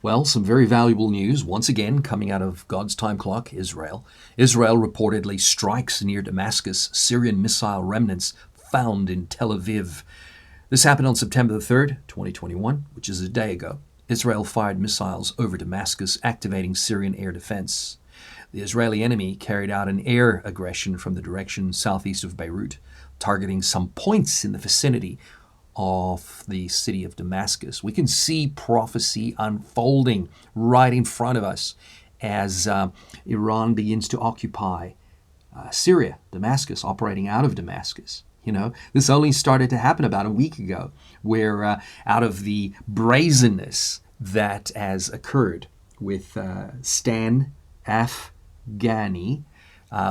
Well, some very valuable news, once again, coming out of God's time clock, Israel. Israel reportedly strikes near Damascus Syrian missile remnants found in Tel Aviv. This happened on September the 3rd, 2021, which is a day ago. Israel fired missiles over Damascus, activating Syrian air defense. The Israeli enemy carried out an air aggression from the direction southeast of Beirut, targeting some points in the vicinity of the city of Damascus. We can see prophecy unfolding right in front of us as Iran begins to occupy Syria, Damascus, operating out of Damascus. You know, this only started to happen about a week ago, where out of the brazenness that has occurred with Stan Afghani,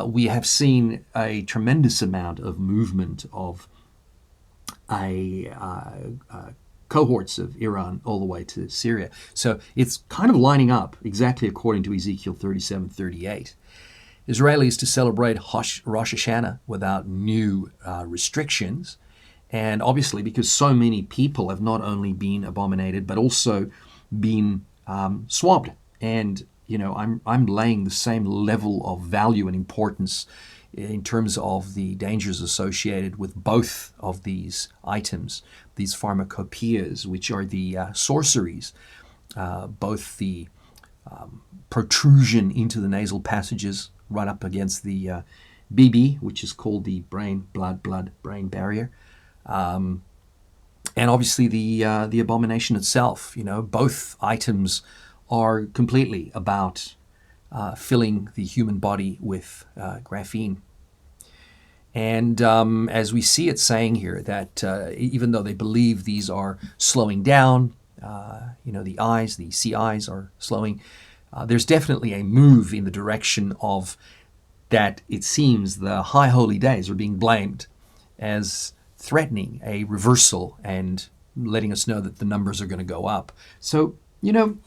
we have seen a tremendous amount of movement of cohorts of Iran all the way to Syria. So it's kind of lining up exactly according to Ezekiel 37:38. Israelis to celebrate Rosh Hashanah without new restrictions. And obviously, because so many people have not only been abominated, but also been swabbed. And, you know, I'm laying the same level of value and importance in terms of the dangers associated with both of these items, these pharmacopoeias, which are the sorceries, both the protrusion into the nasal passages right up against the BB, which is called the blood-brain barrier, and obviously the abomination itself. You know, both items are completely about filling the human body with graphene. And as we see it saying here, that even though they believe these are slowing down, the eyes, the CIs are slowing, there's definitely a move in the direction of that. It seems the high holy days are being blamed as threatening a reversal and letting us know that the numbers are going to go up. So, you know,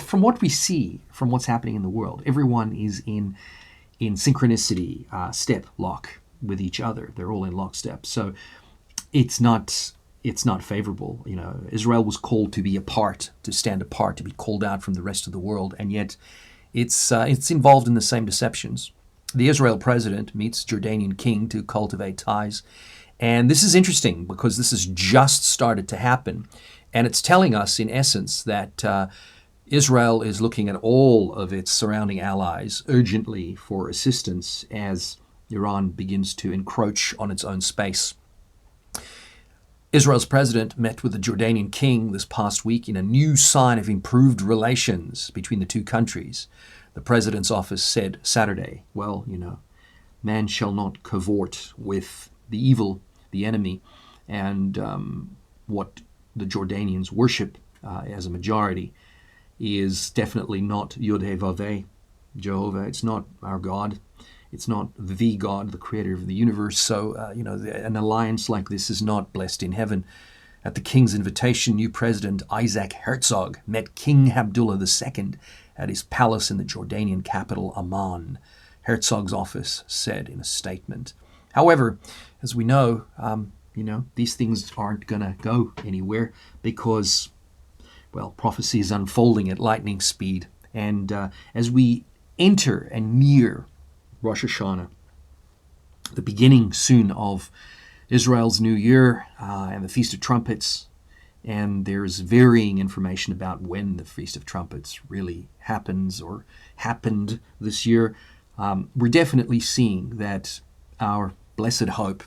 from what we see, from what's happening in the world, everyone is in synchronicity, step lock with each other. They're all in lockstep. So it's not favorable. You know, Israel was called to be apart, to stand apart, to be called out from the rest of the world, and yet it's involved in the same deceptions. The Israel president meets Jordanian king to cultivate ties. And this is interesting because this has just started to happen. And it's telling us, in essence, that Israel is looking at all of its surrounding allies urgently for assistance as Iran begins to encroach on its own space. Israel's president met with the Jordanian king this past week in a new sign of improved relations between the two countries. The president's office said Saturday, well, you know, man shall not cavort with the evil, the enemy, and what the Jordanians worship as a majority is definitely not Yod-Heh-Vav-Heh, Jehovah. It's not our God. It's not the God, the creator of the universe. So, an alliance like this is not blessed in heaven. At the king's invitation, new President Isaac Herzog met King Abdullah II at his palace in the Jordanian capital, Amman, Herzog's office said in a statement. However, as we know, these things aren't going to go anywhere because, well, prophecy is unfolding at lightning speed. And as we enter and near Rosh Hashanah, the beginning soon of Israel's New Year and the Feast of Trumpets, and there's varying information about when the Feast of Trumpets really happens or happened this year, we're definitely seeing that our blessed hope,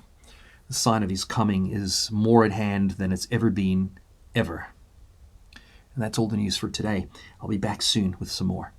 the sign of his coming, is more at hand than it's ever been, ever. And that's all the news for today. I'll be back soon with some more.